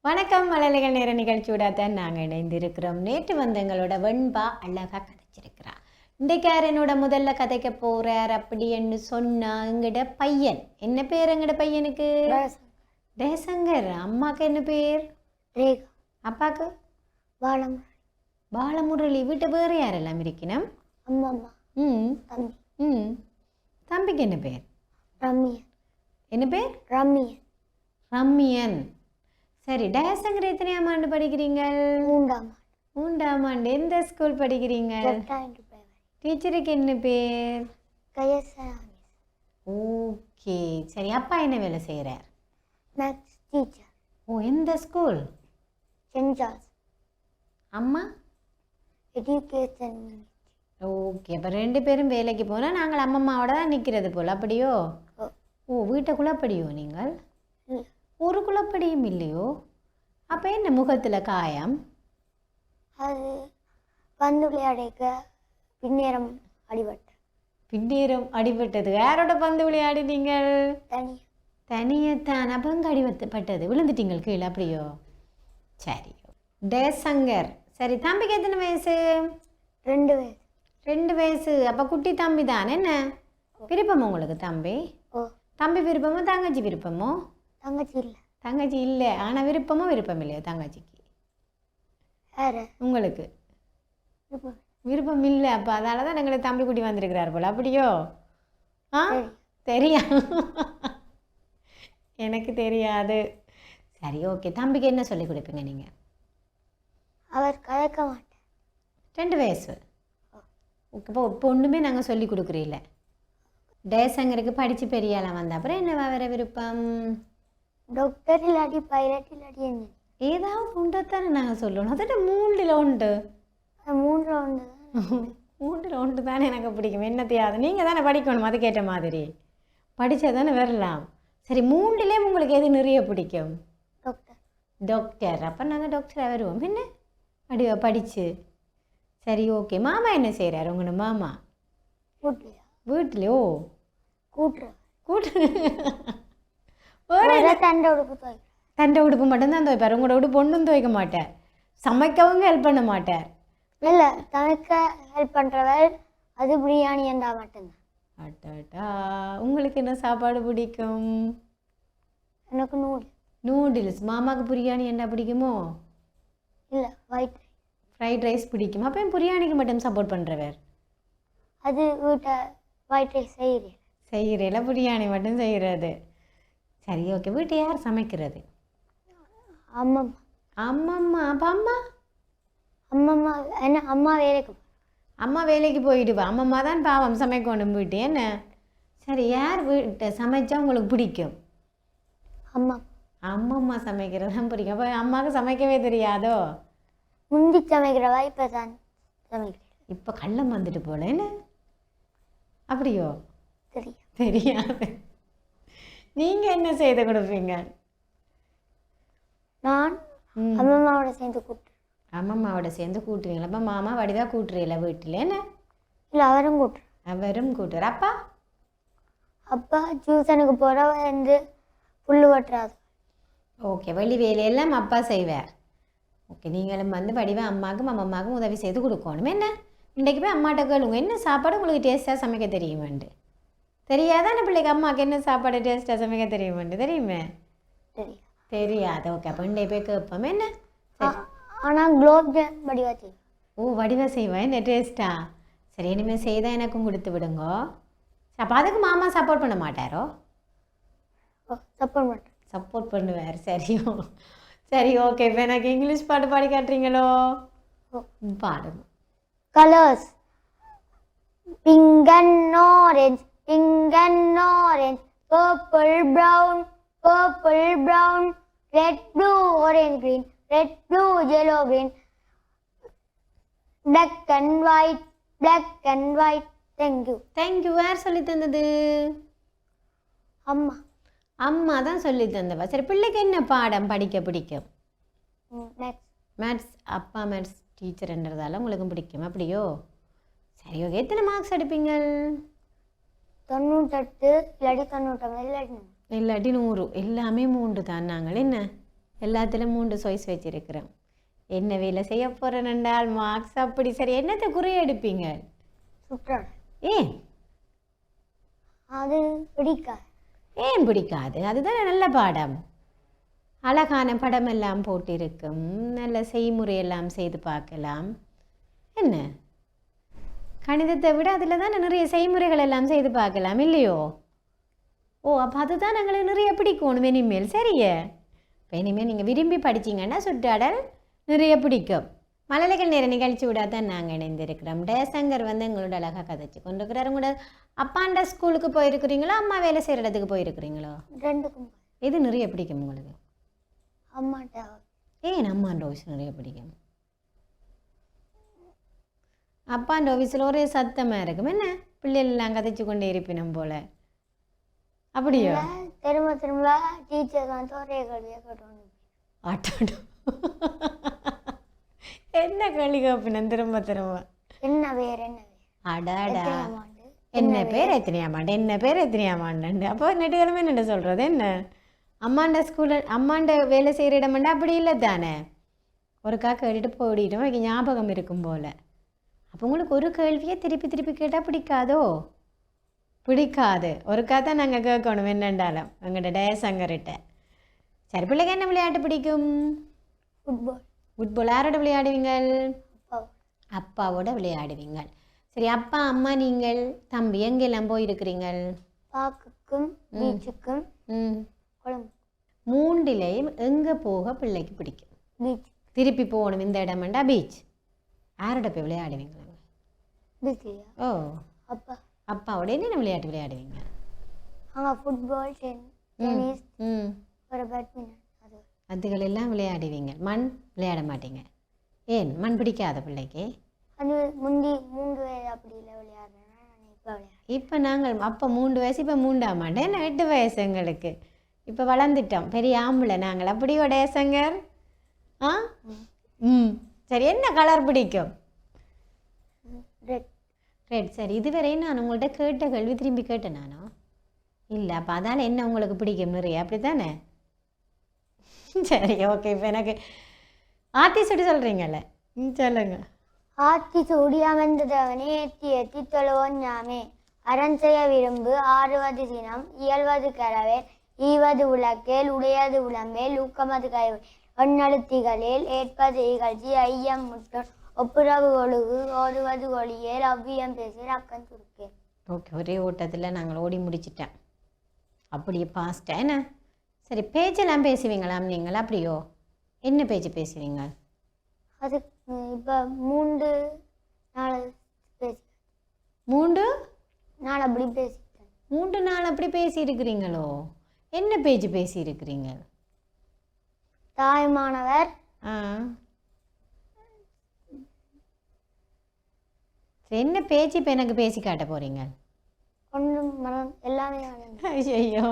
வணக்கம் மழலைகள் நேர நிகழ்ச்சியோட தான் நாங்கள் இணைந்திருக்கிறோம். நேற்று வந்து எங்களோட வெண்பா அழகாக கதைச்சிருக்கிறா. இன்றைக்கு யார் என்னோட முதல்ல கதைக்க போகிறார் அப்படின்னு சொன்னா எங்கட பையன். என்ன பேர் எங்கட பையனுக்கு? ஜெயசங்கர். அம்மாவுக்கு என்ன பேர்? ரேகா. அப்பாவுக்கு? பாலமுரளி. பாலமுரளி. வீட்டை வேறு யாரெல்லாம் இருக்கணும்? அம்மா அம்மா. தம்பி. தம்பிக்கு என்ன பேர்? ரம்மியன். என்ன பேர்? ரம்மியன். ரம்மியன். சரி, ஜெயசங்கர் எத்தனையாம் ஆண்டு படிக்கிறீங்க? 3ஆம் ஆண்டு. 3ஆம் ஆண்டு. எந்த ஸ்கூல் படிக்கிறீங்க? டீச்சருக்கு என்ன பேர்? கயசராமி. ஓகே, சரி. அப்பா என்ன வேலை செய்கிறார்? Maths teacher. ஓ, எந்த ஸ்கூல்? Saint George. அம்மா? எஜுகேஷன். ஓகே, அப்போ 2 பேரும் வேலைக்கு போனால் நாங்கள் அம்மம்மாவோட தான் நிற்கிறது போல், அப்படியோ? ஓ, வீட்டுக்குள்ளே படியோ நீங்கள்? ஒரு குழப்படியும் இல்லையோ? அப்போ என்ன முகத்தில் காயம்? அது பந்து விளையாடிக்க பின்னேரம் அடிபட்டு. பின்னேரம் அடிபட்டது? யாரோட பந்து விளையாடி நீங்கள்? தனியா. தனியத்தான். அப்போ அங்கே அடிபட்டது, விழுந்துட்டீங்கள் கீழே, அப்படியோ? சரி. ஜெயசங்கர். சரி, தம்பிக்கு எத்தனை வயசு? 2 வயசு. 2 வயசு. அப்போ குட்டி தம்பி தான். என்ன விருப்பமோ உங்களுக்கு தம்பி? தம்பி விருப்பமோ தங்கச்சி விருப்பமோ? தங்கச்சி இல்லை. தங்கச்சி இல்லை, ஆனால் விருப்பமோ விருப்பம் இல்லையோ தங்கச்சிக்கு? உங்களுக்கு விருப்பம் இல்லை. அப்போ அதனால தான் எங்களை தம்பி குட்டி வந்திருக்கிறார் போல், அப்படியோ? ஆ, தெரியா? எனக்கு தெரியாது. சரி, ஓகே. தம்பிக்கு என்ன சொல்லி கொடுப்பீங்க நீங்கள்? அவர் கலக்க மாட்டார். 2 வயசு. இப்போ ஒன்றுமே நாங்கள் சொல்லி கொடுக்குறீல்ல. ஜெயசங்கருக்கு படித்து பெரிய ஆளாக வந்த அப்புறம் என்ன வேற விருப்பம்? டாக்டர் இல்லாட்டி பைலட் இல்லாட்டி என்ன ஏதாவது உண்டுத்தானே நாங்கள் சொல்லணும். அதோட 3ல் உண்டு. 3ல் உண்டு. 3ல் உண்டு தானே எனக்கு பிடிக்கும். என்னத்தையாவது நீங்கள் தானே படிக்கணும், அதுக்கேற்ற மாதிரி படித்தா தானே வரலாம். சரி, 3லே உங்களுக்கு எது நிறைய பிடிக்கும்? டாக்டர். டாக்டர். அப்போ நாங்கள் டாக்டராக வருவோம் என்ன படித்து. சரி, ஓகே. மாமா என்ன செய்கிறார் உங்களோட மாமா? வீட்டிலையோ? கூட்டு தண்டை உடுப்பு மட்டும்தான் துவைப்பார். உங்களோட உடுப்பு ஒன்றும் துவைக்க மாட்டார். சமைக்கவும் ஹெல்ப் பண்ண மாட்டார். இல்லை, சமைக்க ஹெல்ப் பண்ணுறவர் அது பிரியாணி என்றா மட்டும்தான். அட்டாட்டா. உங்களுக்கு என்ன சாப்பாடு பிடிக்கும்? எனக்கு நூடுல்ஸ். மாமாவுக்கு பிரியாணி என்ன பிடிக்குமோ? இல்லை, ஃப்ரைட் ரைஸ் பிடிக்கும். அப்போ பிரியாணிக்கு மட்டும் சப்போர்ட் பண்ணுறவர். அது வீட்டை ஒயிட் ரைஸ் செய்கிறேல, பிரியாணி மட்டும் செய்கிறது. சரி, ஓகே. வீட்டை யார் சமைக்கிறது? அம்மம்மா. அம்மம்மா. அப்போ அம்மா? அம்மம்மா என்ன? அம்மா வேலைக்கு போயிடுவா. அம்மம்மா தான் பாவம் சமைக்கணும் வீட்டு. என்ன? சரி, யார் வீட்டை சமைச்சா உங்களுக்கு பிடிக்கும்? அம்மம்மா சமைக்கிறது தான் பிடிக்கும். அப்போ அம்மாவுக்கு சமைக்கவே தெரியாதோ? முந்தி சமைக்கிறவா இப்போ தான் சமைக்கிறேன். இப்போ கள்ளம் வந்துட்டு போல. என்ன? அப்படியோ? தெரியாது. நீங்கள் என்ன செய்து கொடுப்பீங்க? நான் அம்மம்மாவோட சேர்ந்து கூட்டுவீங்களா? அப்போ மாமா வடிவாக கூட்டுறீங்களா வீட்டில்? என்ன? இல்லை, அவரும் கூட்டுறார். அப்பா டியூஷனுக்கு போகிறவ வந்து புல்லு வெட்டுறாது. ஓகே, வெளி வேலையெல்லாம் அப்பா செய்வார். ஓகே, நீங்களும் வந்து வடிவாக அம்மாவுக்கும் அம்மாவுக்கும் உதவி செய்து கொடுக்கணும். என்ன? இன்றைக்கு போய் அம்மாட்ட கேளுங்க, என்ன சாப்பாடு உங்களுக்கு டேஸ்ட்டாக சமைக்க தெரியுமாண்டு. தெரியாதான பிள்ளைக்கு அம்மாவுக்கு என்ன சாப்பாடு டேஸ்ட்டாக சமைக்க தெரியுமாண்டு? தெரியுமே? தெரியாது. ஓகே, அப்போ இன்றைக்கு போய் கேட்போம். என்ன? ஆனால் குலோப் ஜாம் வடிவா செய்வேன். ஓ, வடிவாக செய்வேன். என்ன டேஸ்ட்டா? சரி, இனிமேல் செய்தால் எனக்கும் கொடுத்து விடுங்கோ. அப்போ அதுக்கு மாமா சப்போர்ட் பண்ண மாட்டாரோ? சப்போர்ட் பண்ணுவார். சரியோ? சரி, ஓகே. இப்போ எனக்கு இங்கிலீஷ் பாட்டு பாடி காட்டுறீங்களோ? பாடுங்க. Colors: pink and orange, purple, brown, red, blue, orange, green, red, blue, yellow, green, black and white. Thank you. யார் சொல்லி தந்தது? அம்மா தான் சொல்லி தந்தவா. சரி, பிள்ளைக்கு என்ன பாடம் படிக்க பிடிக்கும்? மேத்ஸ். அப்பா மேத்ஸ் டீச்சர்ன்றதால உங்களுக்கு பிடிக்கும், அப்படியோ? சரி, ஓகே. எத்தனை மார்க்ஸ் எடுப்பீங்க? 98 இல்லாட்டி 99 இல்லாட்டி 100. எல்லாமே 3 தான். நாங்கள் என்ன எல்லாத்துலேயும் 3 சாய்ஸ் வச்சிருக்கிறோம். என்ன வேலை செய்ய போகிறேன்னால் மார்க்ஸ் அப்படி சரி என்னத்தை குறி எடுப்பீங்க? சுற்றாடல் ஏன் அது பிடிக்காது. ஏன் பிடிக்காது? அதுதான் நல்ல பாடம். அழகான படம் எல்லாம் போட்டிருக்கும், நல்ல செய்முறையெல்லாம் செய்து பார்க்கலாம். என்ன கணிதத்தை விட அதில் தான் நிறைய செய்முறைகள் எல்லாம் செய்து பார்க்கலாம் இல்லையோ? ஓ அப்போ அதுதான் எங்களுக்கு நிறைய பிடிக்கணும் இனிமேல். சரியே, இப்போ இனிமேல் நீங்கள் விரும்பி படிச்சிங்கன்னா சுற்றாடல் நிறைய பிடிக்கும். மழலைகள் நேர நிகழ்ச்சி விட தான் நாங்கள் இணைந்திருக்கிறோம். டேசங்கர் எங்களோட அழகாக கதைச்சு கொண்டிருக்கிறார். உங்களோட அப்பாண்ட ஸ்கூலுக்கு போயிருக்கிறீங்களோ அம்மா வேலை செய்கிற இடத்துக்கு போயிருக்கிறீங்களோ? ரெண்டுக்கும் எது நிறைய பிடிக்கும் உங்களுக்கு? அம்மாட்ட. ஏன் அம்மாண்ட ஆஃபீஸ் நிறைய பிடிக்கும்? அப்பாண்ட ஆஃபீஸில் ஒரே சத்தமாக இருக்கும். என்ன பிள்ளைகள் எல்லாம் கதைச்சு கொண்டே இருப்பினும் போல அப்படியோ? திரும்ப திரும்ப டீச்சர் வந்து ஒரே கல்வியாக கட்டணும். ஆட்டோ என்ன கேள்வி கேட்பினேன் திரும்ப திரும்ப? என்ன பேர் என்ன அடாடா என்ன பேர் எத்தனையாம் ஆண்டு, என்ன பேர் எத்தனையாம் ஆண்டு. அப்போ நெட்டுகளுமே என்ன சொல்கிறது? என்ன அம்மாண்ட ஸ்கூலில் அம்மாண்ட வேலை செய்கிற இடமாண்டா அப்படி இல்லை தானே, ஒருக்கா கேட்டுட்டு போயிட்டோம் எனக்கு ஞாபகம் இருக்கும் போல். அப்போ உங்களுக்கு ஒரு கேள்வியை திருப்பி திருப்பி கேட்டால் பிடிக்காதோ? பிடிக்காது. ஒருக்கா தான் நாங்கள் கேட்கணும் என்னண்டாலும் எங்கள்கிட்ட டேசங்கர்கிட்ட. சரி, பிள்ளைங்க என்ன விளையாட்டு பிடிக்கும்? ஃபுட்பால். ஃபுட்பால் யாரோட விளையாடுவீங்கள்? அப்பாவோட விளையாடுவீங்க. சரி, அப்பா அம்மா நீங்கள் தம்பி எங்கெல்லாம் போயிருக்கிறீங்கள்? பார்க்குக்கும் பீச்சுக்கும் குழம்பு. மூன்றிலையும் எங்கே போக பிள்ளைக்கு பிடிக்கும்? பீச். திருப்பி போகணும் இந்த இடமெண்டா பீச். யாரோட போய் விளையாடுவீங்க? பீச்லையா? ஓ அப்பா. அப்பாவோட என்னென்ன விளையாட்டு விளையாடுவீங்க? அங்கே ஃபுட்பால், டென்னிஸ், ஒரு பேட்மிண்டன், அதுகள் எல்லாம் விளையாடுவீங்க. மண் விளையாட மாட்டீங்க. ஏன் மண் பிடிக்காத பிள்ளைக்கு? அது முந்தி 3 வயது அப்படி இல்லை விளையாடுறேன். இப்போ விளையாடுறேன். இப்போ நாங்கள் அப்போ 3 வயசு, இப்போ 3ஆம் ஆண்டு, என்ன 8 வயசு எங்களுக்கு. இப்போ வளர்ந்துட்டோம், பெரிய ஆம்பளை நாங்கள். அப்படியோ டேசங்கர்? ஆ சரி, என்ன கலர் பிடிக்கும்? ரெட். ரெட். சரி, இதுவரை நான் உங்கள்கிட்ட கேட்ட கேள்வி திரும்பி கேட்டேன் நானோ? இல்லை. அப்போ அதால் என்ன உங்களுக்கு பிடிக்கும் நிறைய, அப்படி தானே? சரி, ஓகே. இப்போ எனக்கு ஆத்தி சுடி சொல்கிறீங்கல்ல, சொல்லுங்க. ஆத்தி சூடி அமர்ந்ததவனே ஏத்தி ஏத்தி தொழுவோன் ஞாமே அரண் செய்ய விரும்பு ஆறுவது சினம் இயல்வது கரவேல் ஈவது உலக்கேல் உடையது உளம்பேல் ஊக்கமது கை ஒன்னழுத்திகளில் ஏற்பது இகழ்ச்சி ஐயம் முட்டோன் ஒப்புரவு ஒழுகு ஓடுவது ஒளியேல் அவ்வியம் பேசுகிற அக்கன் சுருக்கேன். ஓகே, ஒரே ஓட்டத்தில் நாங்கள் ஓடி முடிச்சிட்டேன். அப்படியே பாஸ்டா என்ன? சரி, பேச்செல்லாம் பேசுவீங்களாம் நீங்கள்? அப்படியோ என்ன பேச்சு பேசுவீங்க? அது இப்போ 3 நாள் பேசி 3 நாள் அப்படி பேசிட்டேன். 3 நாள் அப்படி பேசியிருக்கிறீங்களோ? என்ன பேச்சு பேசியிருக்கிறீங்க? தாய்மானவர். என்ன பேச்சு இப்போ எனக்கு பேசி காட்ட போகிறீங்க? ஒன்றும் எல்லாமே. ஐயோ,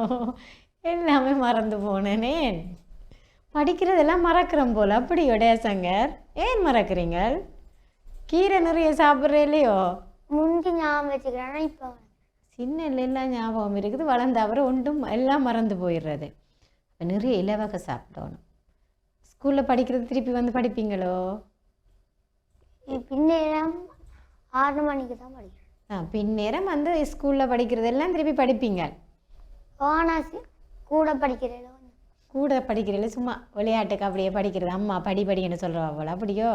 எல்லாமே மறந்து போனேனே. படிக்கிறதெல்லாம் மறக்கிறோம் போல். அப்படியோ டேசங்கர்? ஏன் மறக்கிறீங்க? கீரை நிறைய சாப்பிட்ற இல்லையோ? முந்தி ஞாபகம் வச்சுக்கிறேன்னா இப்போ சின்ன எல்லாம் ஞாபகம் இருக்குது, வளர்ந்த அப்புறம் ஒன்றும் எல்லாம் மறந்து போயிடுறது. இப்போ நிறைய இலவகை சாப்பிடணும். ஸ்கூலில் படிக்கிறது திருப்பி வந்து படிப்பீங்களோ? பின்னேரம் 6 மணிக்கு தான் படிக்கிறேன். பின்னேரம் வந்து ஸ்கூலில் படிக்கிறதெல்லாம் திருப்பி படிப்பீங்க? வானாசி கூட படிக்கிறேன். கூட படிக்கிறீங்களா? சும்மா விளையாட்டுக்கு அப்படியே படிக்கிறது. அம்மா படி படின்னு சொல்கிறவா போல். அப்படியோ?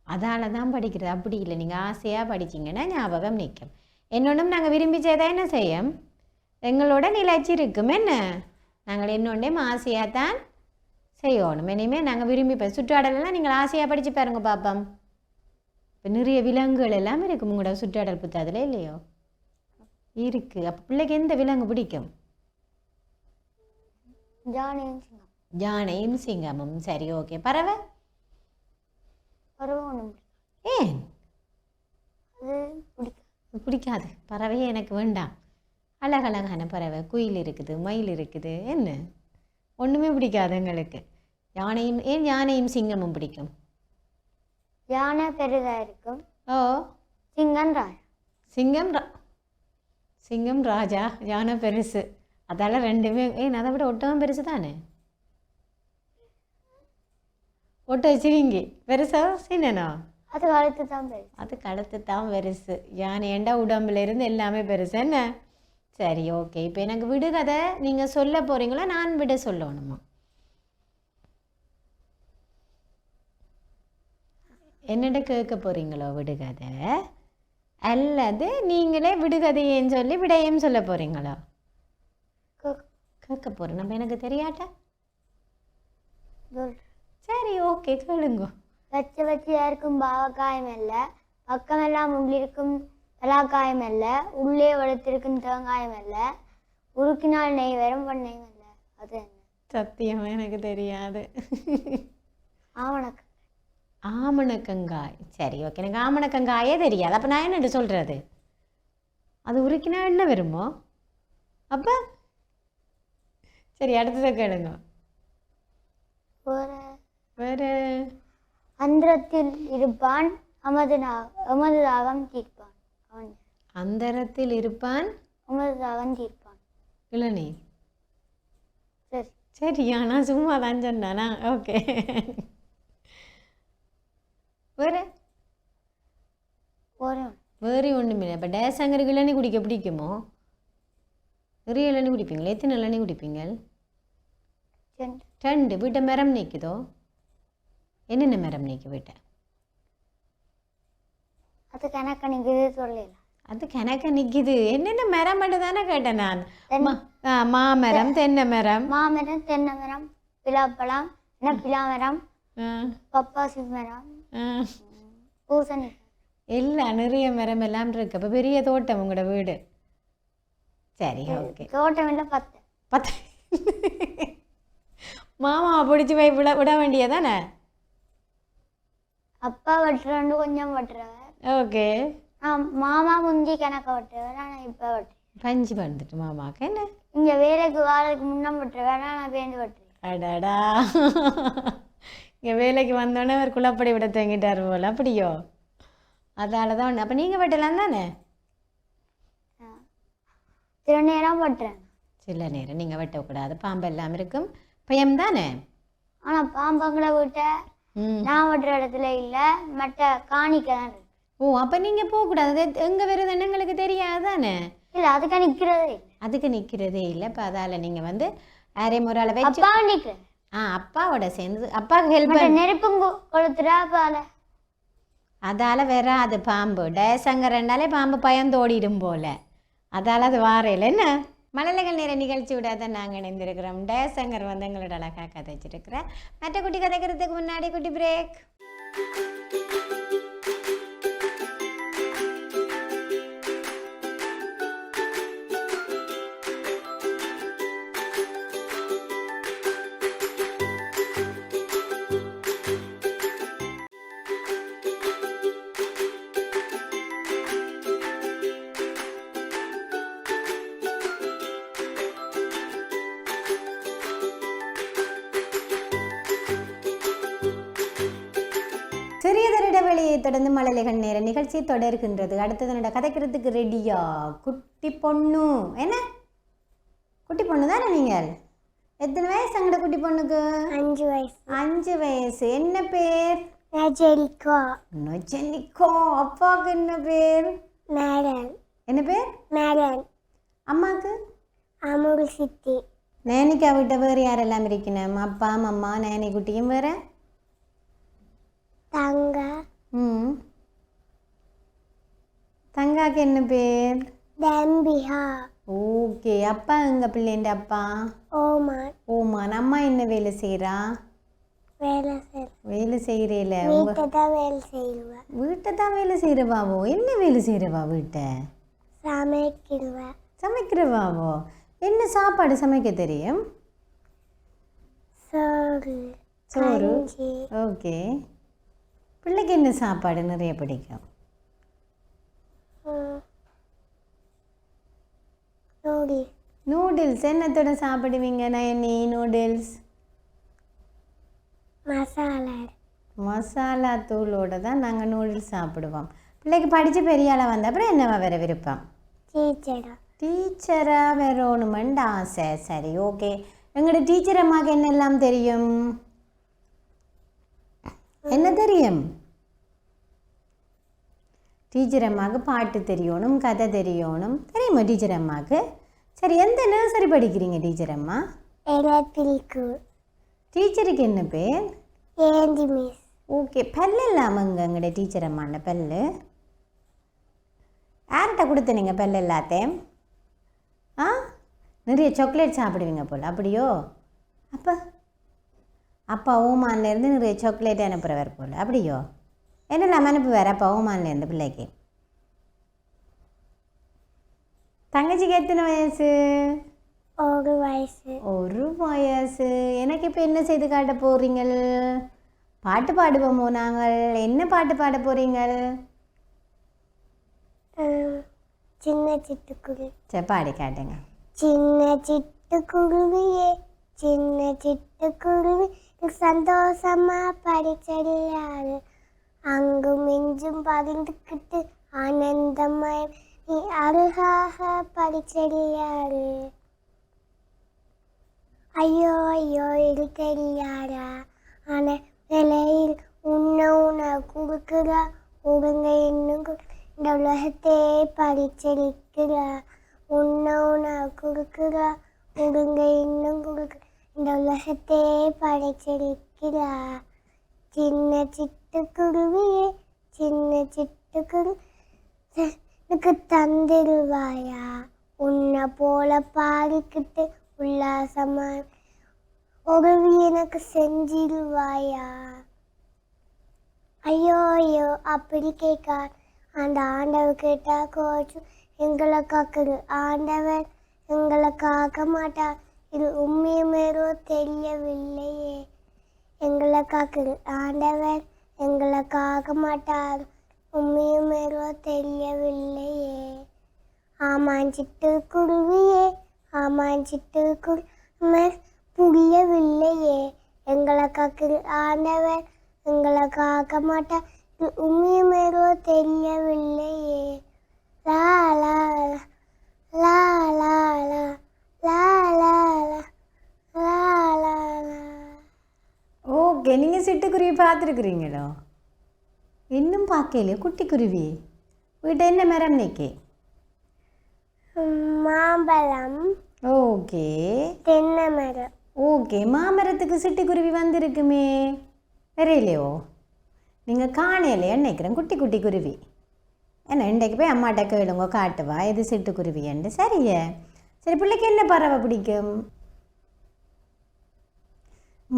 அதால் தான் படிக்கிறது. அப்படி இல்லை, நீங்கள் ஆசையாக படிச்சிங்கன்னா ஞாபகம் நிற்கும். என்னொன்றும் நாங்கள் விரும்பி செய்தால் என்ன செய்யும்? எங்களோட நிலைச்சி இருக்கும். என்ன நாங்கள் என்னொன்றையும் ஆசையாக தான் செய்யணும். இனிமேல் நாங்கள் விரும்பி சுற்றாடலாம் நீங்கள் ஆசையாக படித்து பாருங்க பாப்போம். இப்போ நிறைய விலங்குகள் எல்லாம் இருக்கும் உங்களோட சுற்றாடல் புத்தகத்தில் இல்லையோ? இருக்குது. அப்போ பிள்ளைக்கு எந்த விலங்கு பிடிக்கும்? யானையும் சிங்கமும். சரி, ஓகே. பறவை? ஏன் பிடிக்காது? பறவையே எனக்கு வேண்டாம். அழகழகான பறவை, குயில் இருக்குது, மயில் இருக்குது, என்ன ஒன்றுமே பிடிக்காது எங்களுக்கு. யானையும். ஏன் யானையும் சிங்கமும் பிடிக்கும்? யானை பெரிதாக இருக்கும். ஓ, சிங்கம் ராஜா. சிங்கம் ராஜா, யானை பெருசு. அதால் ரெண்டுமே. ஏன் அதை விட ஒட்டகம் பெருசு தானே? போட்டு வச்சுருங்க பெருசா சின்னனோ அது கழுத்து தான் பெருசு. அது கழுத்து தான் பெருசு யானை ஏண்டா உடம்புல இருந்து எல்லாமே பெருசு என்ன சரி ஓகே இப்போ எனக்கு விடுகதை நீங்கள் சொல்ல போகிறீங்களா நான் விட சொல்லணுமா என்னிட கேட்க போகிறீங்களோ விடுகதை அல்லது நீங்களே விடுகதையேன்னு சொல்லி விடையும் சொல்ல போகிறீங்களோ கேட்க போகிறேன் நம்ம எனக்கு தெரியாட்டா சரி ஓகே கேளுங்க வச்சு வச்சு யாருக்கும் பாவக்காயம் அல்ல பக்கமெல்லாம் உள்ளிருக்கும் பலாக்காயம் அல்ல உள்ளே வளர்த்திருக்கும் தேங்காயம் அல்ல உருக்கினால் நெய் வரும் பண்ணையும் அல்ல அது என்ன சத்தியமாக எனக்கு தெரியாது ஆவணக்கு ஆமணக்கங்காய் சரி ஓகே எனக்கு ஆமணக்கங்காயே தெரியாது அப்போ நான் என்னட்டு சொல்கிறது அது உருக்கினா என்ன வருமோ அப்போ சரி அடுத்ததை கேளுங்க வேறு அந்தரத்தில் இருப்பான் எமது தாகம் தீர்ப்பான் அவன் அந்தரத்தில் இருப்பான் எமது தாகம் தீர்ப்பான் இளநீ சரி சரியா நான் சும்மா தான் சொன்னானா ஓகே வேறு வேறு ஒன்றுமில்லை இப்போ டேசங்கருக்கு இளநீ குடிக்க பிடிக்குமோ நிறைய இளநீ குடிப்பீங்களா எத்தனை இளநீ குடிப்பீங்க 2 வீட்டை மரம் நீக்குதோ என்னென்ன மரம் நீக்கி வீட்டை அது கணக்கு நிற்குது சொல்லல அது கணக்க நிற்கிது என்னென்ன மரம் மட்டும் தானே கேட்டேன் நான் மாமரம் தென்னை மரம் மாமரம் தென்னை மரம் பிலாப்பழம் என்ன பிலாமரம் பப்பாசி மரம் பூசணி எல்லாம் நிறைய மரம் எல்லாம் இருக்கு அப்போ பெரிய தோட்டம் உங்களோட வீடு சரி ஓகே தோட்டம் இல்லை 10 மாமாவை பிடிச்சி போய் விட வேண்டியதானே அப்பா வெட்டுறாண்டு கொஞ்சம் வெட்டுறவர் ஓகே மாமா முந்தி கணக்க வெட்டுறவர் ஆனால் இப்போ வெட்டுறேன் பஞ்சு வந்துட்டு மாமாக்கு என்ன இங்கே வேலைக்கு வாரதுக்கு முன்னே வெட்டுறவர் நான் பேருந்து வெட்டுறேன் அடாடா இங்கே வேலைக்கு வந்தோடனே அவர் குளப்படி விட தங்கிட்டார் போல் அப்படியோ அதால தான் ஒன்று அப்போ நீங்கள் வெட்டலாம் தானே சில நேரம் வெட்டுறேன் சில நேரம் நீங்கள் வெட்டக்கூடாது பாம்பு எல்லாம் இருக்கும் பயம் தானே ஆனால் பாம்பங்களை விட்ட நான் வெட்டுற இடத்துல இல்லை மற்ற காணிக்க தான் இருக்கு ஓ அப்போ நீங்கள் போகக்கூடாது எங்கே வருதுன்னு எங்களுக்கு தெரியாது தானே இல்லை அதுக்கு நிற்கிறதே இல்லை அதுக்கு நிற்கிறதே இல்லை இப்போ அதால் நீங்கள் வந்து யாரே முறால வச்சு அப்பா நிற்கிறேன் அப்பாவோட சேர்ந்து அப்பாவுக்கு ஹெல்ப் நெருப்பும் கொளுத்துறா பால அதால் வராது பாம்பு டேசங்க ரெண்டாலே பாம்பு பயந்தோடிடும் போல் அதால் அது வாரையில் என்ன மழலைகள் நேர நிகழ்ச்சி விடாத நாங்கள் இணைந்திருக்கிறோம் டேசங்கர் வந்து எங்களோட அழகாக கதைச்சிருக்கிறேன் மற்ற குட்டி கதைக்கிறதுக்கு முன்னாடி குட்டி பிரேக் சிறியதொரு இடைவெளியை தொடர்ந்து மழலைகள் நேர நிகழ்ச்சி தொடர்கின்றது. அடுத்தது என்னோட கதைக்கிறதுக்கு ரெடியா? குட்டி பொண்ணு. என்ன குட்டி பொண்ணு தானே நீங்கள்? எத்தனை வயசு எங்கட குட்டி பொண்ணுக்கு? 5 வயசு. 5 வயசு. என்ன பேர்? நஜெலிகா. நஜெலிகா. அப்பாவுக்கு என்ன பேர்? மேரன். என்ன பேர்? மேரன். அம்மாவுக்கு? அமுல் சித்தி. நேனிக்கா விட்ட வேறு யாரெல்லாம் இருக்கணும்? அப்பா அம்மா நேனி குட்டியும் வேறு? தங்க. தங்காக்கு என்ன பேர்? தம்பிஹா. ஓகே. அப்பா எங்க பிள்ளைண்ட அப்பா? ஓமான். ஓமான். அம்மா என்ன வேலை செய்கிறா? வேலை செய்கிறேல? வீட்டை தான் வேலை செய்வா. வீட்டை தான் வேலை செய்கிறவாவோ? என்ன வேலை செய்கிறவா வீட்டை? சமைக்கிறவா. சமைக்கிறவாவோ? என்ன சாப்பாடு சமைக்க தெரியும்? சோறு. ஓகே. பிள்ளைக்கு என்ன சாப்பாடு நிறைய பிடிக்கும்? நூடுல்ஸ். என்னத்தோட சாப்பிடுவீங்க நயனி நூடுல்ஸ்? மசாலா தூளோட தான் நாங்கள் நூடுல்ஸ் சாப்பிடுவோம். பிள்ளைக்கு படித்து பெரிய ஆளாக வந்த அப்புறம் என்னவா வேற விருப்பம்? டீச்சராக வரணுமெண்டு ஆசை. சரி ஓகே. எங்களோட டீச்சர் அம்மாவுக்கு என்னெல்லாம் தெரியும்? என்ன தெரியும்? டீச்சர் அம்மாவுக்கு பாட்டு தெரியணும், கதை தெரியணும். தெரியுமா டீச்சர் அம்மாவுக்கு? சரி, எந்த நர்சரி படிக்கிறீங்க டீச்சர் அம்மா? டீச்சருக்கு என்ன பேர்? ஏந்தி மிஸ். ஓகே, பல்லு இல்லாமங்க எங்கட டீச்சர் அம்மான பல்லு யார்கிட்ட கொடுத்த நீங்கள் பல்லு எல்லாத்தையும்? நிறைய சாக்லேட் சாப்பிடுவீங்க போல், அப்படியோ? அப்பா ஓமான்லேருந்து நிறைய சாக்லேட் அனுப்புகிறவர் போல், அப்படியோ? என்னெல்லாம் அனுப்புவார் அப்பா ஓமான்லேருந்து பிள்ளைக்கு? தங்கச்சிக்கு எத்தனை வயசு? 1 வயசு. 1 வயசு. எனக்கு இப்போ என்ன செய்து காட்ட போகிறீங்கள்? பாட்டு பாடுவோமோ நாங்கள்? என்ன பாட்டு பாட போகிறீங்கள்? சின்ன சிட்டுக்குருவி. சரி, பாடி காட்டுங்க. சின்ன சிட்டுக்குருவியே, சின்ன சிட்டுக்குருவி, சந்தோஷமா படிச்சடியாரு, அங்கும் இஞ்சும் பகிர்ந்துக்கிட்டு ஆனந்தமாய் நீ அருகாக படிச்சடியாரு. ஐயோ ஐயோ இது தெரியாரா, ஆன நிலையில் உன்ன கொடுக்குறா, ஒழுங்க இன்னும் இந்த உலகத்தே படிச்சடிக்கிறா, உன்ன கொடுக்குறா, ஒழுங்க இன்னும் கொடுக்குற இந்த உலகத்தே படிச்சடிக்கிறா. சின்ன சிட்டுக்குருவியே, சின்ன சிட்டுக்குருவி, எனக்கு தந்துடுவாயா, உன்னை போல பாடிக்கிட்டு உல்லாசமா உதவி எனக்கு செஞ்சிடுவாயா. ஐயோ ஐயோ அப்படி கேட்கா, அந்த ஆண்டவர் கேட்டா கோச்சு எங்களை காக்குது. ஆண்டவர் எங்களை காக்க மாட்டார், இது உண்மையுமேரோ தெரியவில்லையே. எங்களை காக்குது ஆண்டவர், எங்களை காக்க மாட்டார், உண்மையுமேரோ தெரியவில்லையே. ஆமாம் சிட்டுக்குருவியே, ஆமாம் சிட்டுக்குருவி, புரியவில்லையே. எங்களை காக்குது ஆண்டவர், எங்களை காக்க மாட்டார், இது உண்மையுமேரோ தெரியவில்லையே. லா லா லா லா லா லா லா லா லா லா. ஓகே, நீங்கள் சிட்டுக்குருவி பார்த்துருக்குறீங்களோ? இன்னும் பார்க்கலையே. குட்டி குருவி வீட்டை என்ன மரம் நிற்கே? மாம்பழம். ஓகே, தென்னை மரம். ஓகே, மாமரத்துக்கு சிட்டுக்குருவி வந்திருக்குமே, வரையிலையோ? நீங்கள் காணையிலையா நினைக்கிறேன் குட்டி குட்டி குருவி. என்ன இன்றைக்கு போய் அம்மாட்ட கேளுங்க, காட்டுவா எது சிட்டுக்குருவியண்டு. சரியே. சரி, பிள்ளைக்கு என்ன பறவை பிடிக்கும்?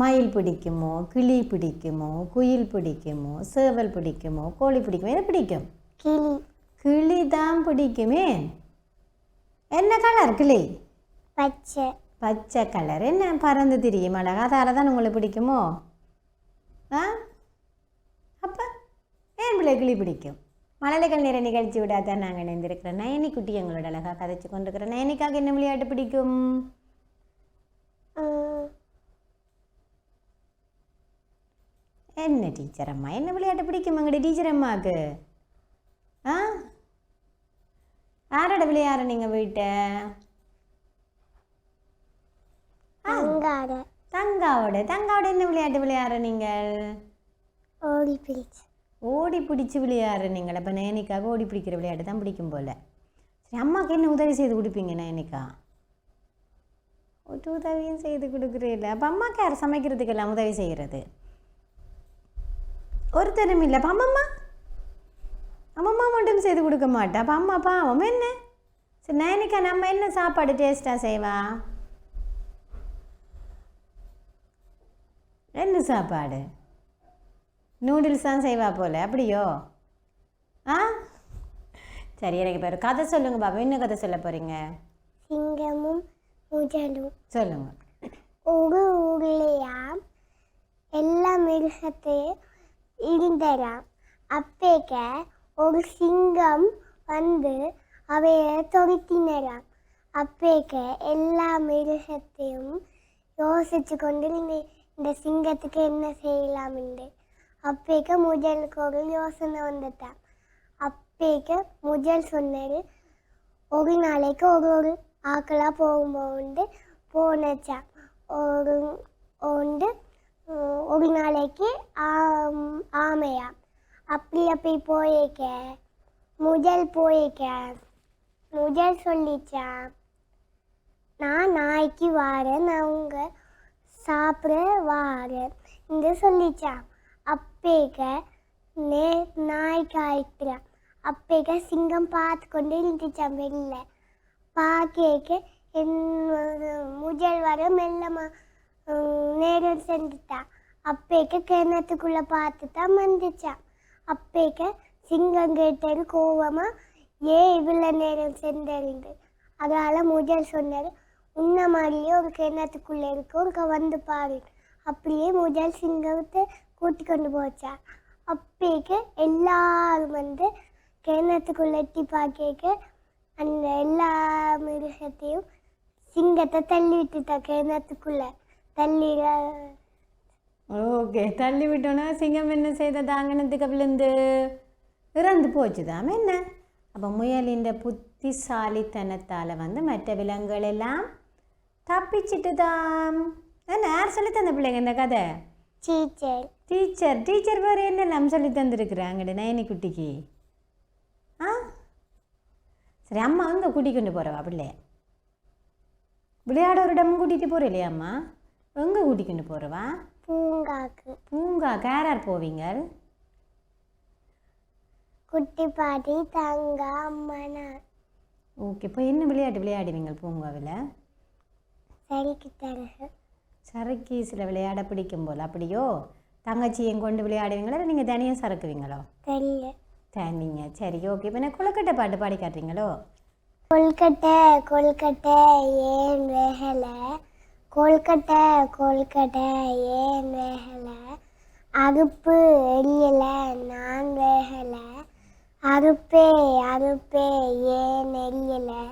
மயில் பிடிக்குமோ, கிளி பிடிக்குமோ, குயில் பிடிக்குமோ, சேவல் பிடிக்குமோ, கோழி பிடிக்குமோ? எது பிடிக்கும்? கிளி. கிளி தான் பிடிக்குமே. என்ன கலர் கிளி? பச்சை. பச்சை கலர். என்ன பறந்து திரியும் அழகா, அதால தான் உங்களுக்கு பிடிக்குமோ? அப்போ ஏன் பிள்ளை கிளி பிடிக்கும்? மழலைகள் நேர நிகழ்ச்சி விடாதான் நாங்கள் இணைந்திருக்கிறோம். நயனி குட்டி எங்களோட அழகாக கதைச்சு கொண்டிருக்கிறோம். நயனிக்காக என்ன விளையாட்டு பிடிக்கும்? என்ன டீச்சர் அம்மா, என்ன விளையாட்டு பிடிக்கும் எங்கடைய டீச்சர் அம்மாவுக்கு? யாரோட விளையாட நீங்கள் வீட்டை? தங்காவோட என்ன விளையாட்டு விளையாடுற நீங்கள்? ஓடி பிடிச்சு. ஓடி பிடிச்சி விளையாடுற நீங்கள். அப்போ நயனிக்காக ஓடி பிடிக்கிற விளையாட்டு தான் பிடிக்கும் போல். சரி, அம்மாவுக்கு என்ன உதவி செய்து கொடுப்பீங்க நயனிக்கா? ஒரு உதவியும் செய்து கொடுக்குறீல்ல. அப்போ அம்மாவுக்கு யார் சமைக்கிறதுக்கெல்லாம் உதவி செய்கிறது? ஒருத்தரும் இல்லை. அப்போ அம்மம்மா மட்டும் செய்து கொடுக்க மாட்டா. அப்போ அம்மா பாவம் என்ன? சரி நயனிக்கா, நம்ம என்ன சாப்பாடு டேஸ்ட்டாக செய்வா? என்ன சாப்பாடு? நூடுல்ஸ் தான் செய்வா போல், அப்படியோ? சரி, எனக்கு இப்போ ஒரு கதை சொல்லுங்க பாப்பா. என்ன கதை சொல்ல போகிறீங்க? சிங்கமும் முயலும். சொல்லுங்க. ஒரு ஊர்லையாம் எல்லா மிருகத்தையும் இருந்தராம். அப்பேக்க ஒரு சிங்கம் வந்து அவைய துரத்தினராம். அப்பேக்க எல்லா மிருகத்தையும் யோசிச்சு கொண்டு இந்த சிங்கத்துக்கு என்ன செய்யலாம் என்று. அப்பேக்க முயலுக்கு ஒரு யோசனை வந்துட்டான். அப்பேக்க முயல் சொன்னாரு, ஒரு நாளைக்கு ஒரு ஆக்களாக போகும்போது போனச்சான். ஒரு நாளைக்கு ஆமையா. அப்படி போயிருக்க முதல் சொல்லிச்சான், நான் நாய்க்கு வாரேன், நான் உங்க சாப்பிட வாரேன் என்று சொல்லிச்சான். அப்பேக்க நாய்க்கு ஆயிக்கிறான். அப்பேக்க சிங்கம் பார்த்து கொண்டு இருந்துச்சான். வெளில பார்க்க முதல் வர மெல்லமா நேரம் செஞ்சுட்டான். அப்பேக்க கிணத்துக்குள்ள பார்த்து தான் வந்துச்சான். அப்பேக்க சிங்கம் கேட்டது கோவமா, ஏன் இவ்வளோ நேரம் சென்றறிந்து. அதனால முதல் சொன்னார், உன்ன மாதிரியே ஒரு கிணத்துக்குள்ளே இருக்கும், வந்து பாரு. அப்படியே முதல் சிங்கத்தை கூட்டி கொண்டு போச்சா. அப்பேக்க எல்லாரும் வந்து கிணத்துக்குள்ளே எட்டி பார்க்க அந்த எல்லா மிருகத்தையும் சிங்கத்தை தள்ளி விட்டுட்டா. கிணத்துக்குள்ள தள்ளி ஓகே, தள்ளி விட்டோன்னா சிங்கம் என்ன செய்தது? அங்கனத்துக்கு விழுந்து இறந்து போச்சுதாம் என்ன. அப்போ முயலின் புத்திசாலித்தனத்தால் வந்து மற்ற விலங்குகள் எல்லாம் தப்பிச்சிட்டு தான். என்ன யார் சொல்லி தந்த பிள்ளைங்க இந்த கதை? டீச்சர் வேறு என்னெல்லாம் சொல்லி தந்துருக்குறாங்கட நயனி குட்டிக்கு. சரி, அம்மா அங்கே கூட்டிக் கொண்டு போகிறவா பிள்ளைய? விளையாட ஒரு இடமும் கூட்டிகிட்டு போகிற இல்லையா அம்மா? எங்கே கூட்டிக்கொண்டு போகிறவா? பூங்காக்கு யார் போவீங்க? குட்டி பாட்டி, தங்க, அம்மா. ஓகே, இப்போ என்ன விளையாட்டு விளையாடுவீங்க பூங்காவில்? சறுக்கீஸில் விளையாட பிடிக்கும் போல் அப்படியோ? தங்கச்சியும் கொண்டு விளையாடுவீங்களா இல்லை நீங்கள் தனியாக சறுக்குவீங்களோ? தனிங்க. சரி, ஓகே. இப்போ என்ன கொழுக்கட்டை பாட்டு பாடி காட்டுறீங்களோ? கொழுக்கட்டை ஏன் வேகலை, கொழுக்கட்டை ஏன் வேகலை, அறுப்பு எரியலை நான் வேகலை, அறுப்பே ஏன் எரியலை,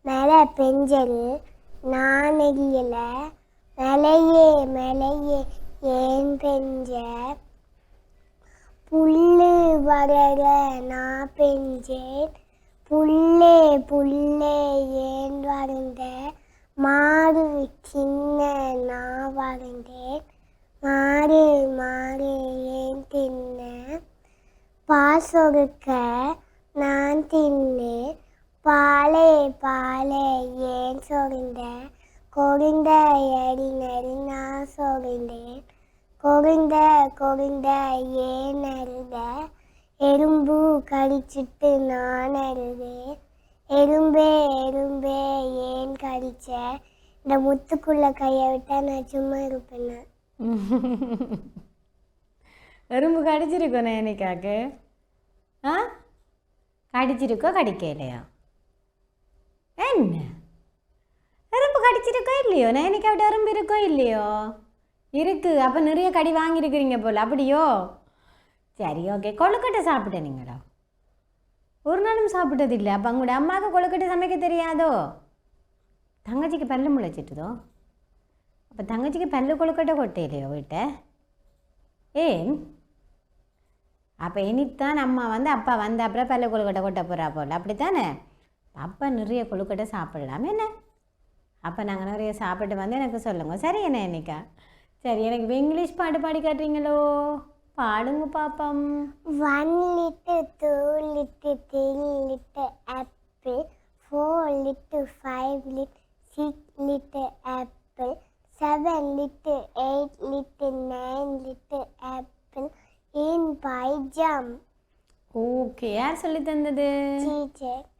மழை பெஞ்சது நான் எரியலை, மலையே ஏன் பெஞ்ச, புல்லு வளர நான் பெஞ்சேன், புல்லே ஏன் வளர்ந்த, மாடு சின்ன நான் வளர்ந்தேன், மாடு ஏன் தின்ன, பாசொருக்க நான் தின்னேன், பாலே ஏன் சொரிந்த, கொரிந்த எரி நான் சொரிந்தேன், கொரிந்த ஏன் அழுத, எறும்பு கடிச்சிட்டு நான் அழுதேன், எறும்பே ஏன் கடிச்ச. இந்த முத்துக்குள்ள கையை விட்டா நான் சும்மா இருப்பேன். எறும்பு கடிச்சிருக்கோம் நயனிக்காக்கு? கடிச்சிருக்கோ கடிக்கலையா? என்ன எறும்பு கடிச்சிருக்கோ இல்லையோ? நயனிக்கா விட எறும்பு இருக்கோ இல்லையோ? இருக்குது. அப்போ நிறைய கடி வாங்கியிருக்கிறீங்க போல் அப்படியோ? சரி, ஓகே. கொழுக்கட்டை சாப்பிட்டேன் நீங்களா? ஒரு நாளும் சாப்பிட்டது இல்லை. அப்போ உங்களோட அம்மாவுக்கு கொழுக்கட்டை சமைக்க தெரியாதோ? தங்கச்சிக்கு பல்லு முளைச்சிட்டுதோ? அப்போ தங்கச்சிக்கு பல்லு கொழுக்கட்டை கொட்டையிலையோ வீட்டை? ஏன்? அப்போ இனித்தான் அம்மா வந்து அப்பா வந்த அப்புறம் பல்லு கொழுக்கட்டை கொட்ட போகிறா போல் அப்படித்தானே? அப்போ நிறைய கொழுக்கட்டை சாப்பிடலாம் என்ன? அப்போ நாங்கள் நிறைய சாப்பிட்டு வந்து எனக்கு சொல்லுங்க. சரி என்ன என்னைக்கா? சரி, எனக்கு இங்கிலீஷ் பாட்டு பாடி காட்டுறீங்களோ? பாடுங்க பாப்பம். 1 liter, 2 liter, 3 liter apple, 4 liter, 5 liter, 6 liter apple, 7 liter, 8 liter, 9 liter apple in pie jam. Okay, யார் சொல்லி தந்தது?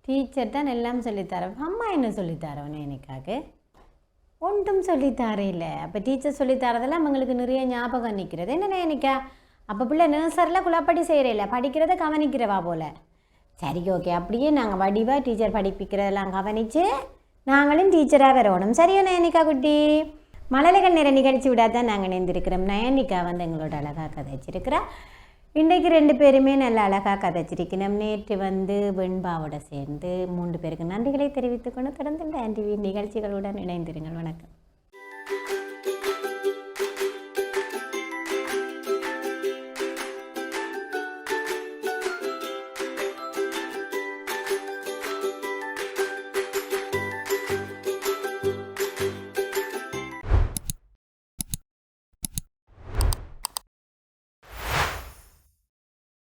டீச்சர் தான் எல்லாம் சொல்லித்தர. அம்மா என்ன சொல்லித்தரவனே எனக்காக? ஒன்றும் சொல்லித்தாரே இல்லை. அப்போ டீச்சர் சொல்லித்தரதெல்லாம் அவங்களுக்கு நிறைய ஞாபகம் நிற்கிறது என்ன நினைக்கா? அப்போ பிள்ளை நர்சரியில் குழப்படி செய்கிறேல்ல, படிக்கிறத கவனிக்கிறவா போல். சரி, ஓகே. அப்படியே நாங்கள் வடிவாக டீச்சர் படிப்பிக்கிறதெல்லாம் கவனித்து நாங்களும் டீச்சராக வரணும். சரியோ நயனிக்கா குட்டி? மழலைகள் நேரம் நிகழ்ச்சி விடாதான் நாங்கள் நேர்ந்திருக்கிறோம். நயனிக்கா வந்து எங்களோட அழகாக கதைச்சிருக்கிறா. இன்றைக்கு 2 பேருமே நல்லா அழகாக கதைச்சிருக்கணும். நேற்று வந்து வெண்பாவோட சேர்ந்து 3 பேருக்கு நன்றிகளை தெரிவித்துக்கொண்டு தொடர்ந்து இந்த டிவி நிகழ்ச்சிகளுடன் இணைந்திருங்கள். வணக்கம்.